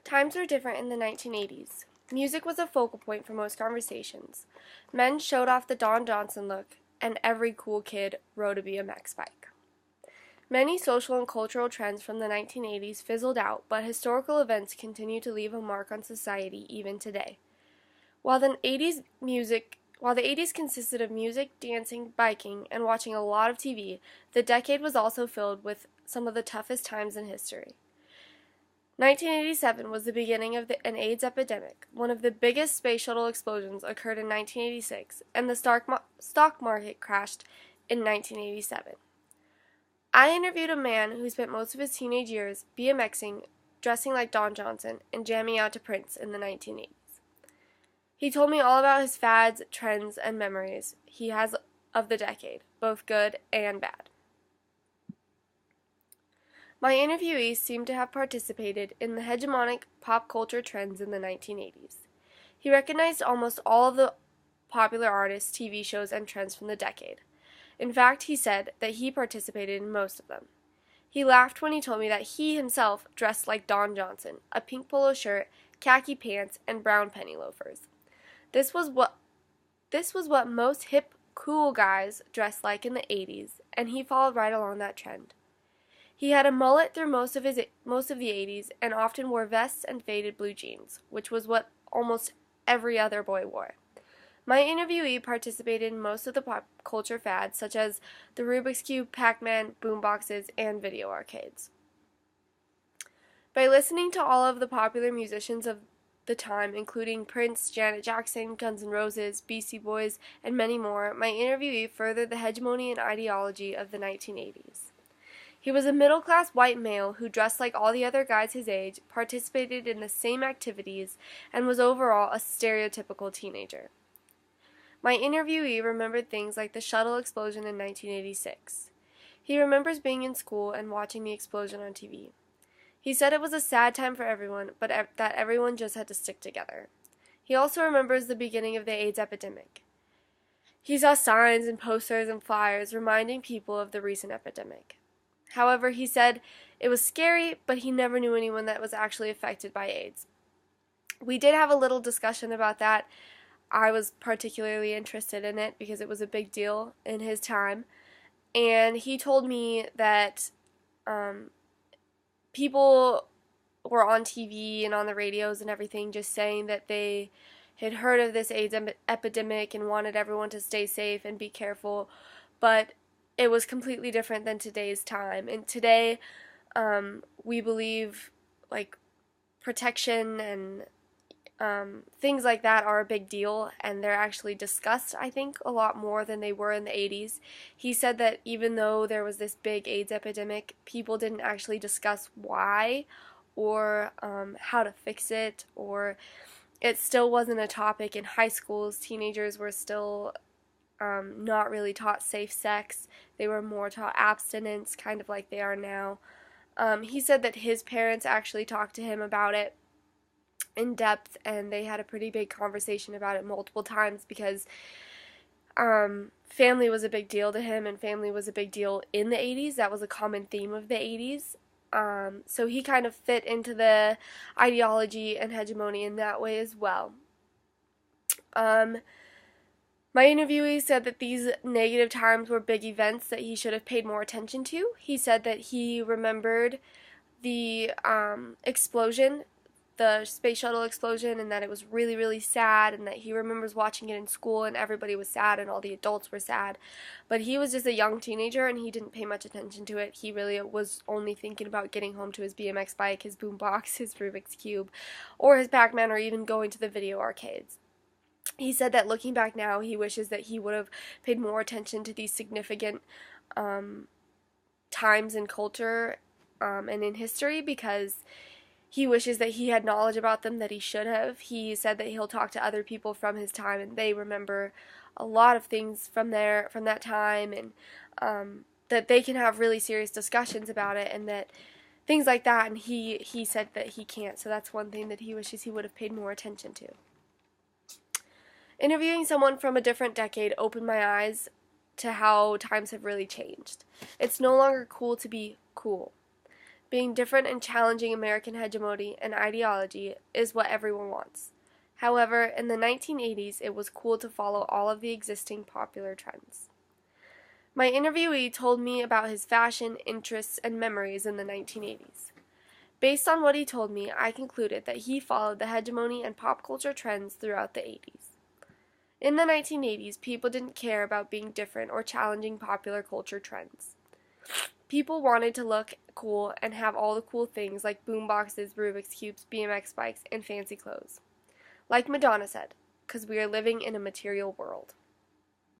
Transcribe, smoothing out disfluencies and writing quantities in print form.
Times were different in the 1980s. Music was a focal point for most conversations. Men showed off the Don Johnson look, and every cool kid rode a BMX bike. Many social and cultural trends from the 1980s fizzled out, but historical events continue to leave a mark on society even today. While the 80s consisted of music, dancing, biking, and watching a lot of TV, the decade was also filled with some of the toughest times in history. 1987 was the beginning of an AIDS epidemic. One of the biggest space shuttle explosions occurred in 1986, and the stock market crashed in 1987. I interviewed a man who spent most of his teenage years BMXing, dressing like Don Johnson, and jamming out to Prince in the 1980s. He told me all about his fads, trends, and memories he has of the decade, both good and bad. My interviewee seemed to have participated in the hegemonic pop culture trends in the 1980s. He recognized almost all of the popular artists, TV shows, and trends from the decade. In fact, he said that he participated in most of them. He laughed when he told me that he himself dressed like Don Johnson, a pink polo shirt, khaki pants, and brown penny loafers. This was what most hip, cool guys dressed like in the 80s, and he followed right along that trend. He had a mullet through most of the 80s and often wore vests and faded blue jeans, which was what almost every other boy wore. My interviewee participated in most of the pop culture fads, such as the Rubik's Cube, Pac-Man, boomboxes, and video arcades. By listening to all of the popular musicians of the time, including Prince, Janet Jackson, Guns N' Roses, Beastie Boys, and many more, my interviewee furthered the hegemony and ideology of the 1980s. He was a middle-class white male who dressed like all the other guys his age, participated in the same activities, and was overall a stereotypical teenager. My interviewee remembered things like the shuttle explosion in 1986. He remembers being in school and watching the explosion on TV. He said it was a sad time for everyone, but that everyone just had to stick together. He also remembers the beginning of the AIDS epidemic. He saw signs and posters and flyers reminding people of the recent epidemic. However, he said it was scary, but he never knew anyone that was actually affected by AIDS. We did have a little discussion about that. I was particularly interested in it because it was a big deal in his time. And he told me that people were on TV and on the radios and everything just saying that they had heard of this AIDS epidemic and wanted everyone to stay safe and be careful, but it was completely different than today's time. And today, we believe, like, protection and things like that are a big deal, and they're actually discussed, I think, a lot more than they were in the 80s. He said that even though there was this big AIDS epidemic, people didn't actually discuss why or how to fix it, or it still wasn't a topic in high schools. Teenagers were still not really taught safe sex. They were more taught abstinence, kind of like they are now. He said that his parents actually talked to him about it in depth, and they had a pretty big conversation about it multiple times because family was a big deal to him, and family was a big deal in the 80s. That was a common theme of the 80s. So he kind of fit into the ideology and hegemony in that way as well. My interviewee said that these negative times were big events that he should have paid more attention to. He said that he remembered the explosion, the space shuttle explosion, and that it was really, really sad, and that he remembers watching it in school and everybody was sad and all the adults were sad. But he was just a young teenager and he didn't pay much attention to it. He really was only thinking about getting home to his BMX bike, his boombox, his Rubik's Cube, or his Pac-Man, or even going to the video arcades. He said that looking back now, he wishes that he would have paid more attention to these significant times in culture and in history, because he wishes that he had knowledge about them that he should have. He said that he'll talk to other people from his time, and they remember a lot of things from that time, and that they can have really serious discussions about it, and that things like that. And he said that he can't, so that's one thing that he wishes he would have paid more attention to. Interviewing someone from a different decade opened my eyes to how times have really changed. It's no longer cool to be cool. Being different and challenging American hegemony and ideology is what everyone wants. However, in the 1980s, it was cool to follow all of the existing popular trends. My interviewee told me about his fashion, interests, and memories in the 1980s. Based on what he told me, I concluded that he followed the hegemony and pop culture trends throughout the 80s. In the 1980s, people didn't care about being different or challenging popular culture trends. People wanted to look cool and have all the cool things like boomboxes, Rubik's Cubes, BMX bikes, and fancy clothes. Like Madonna said, "'Cause we are living in a material world."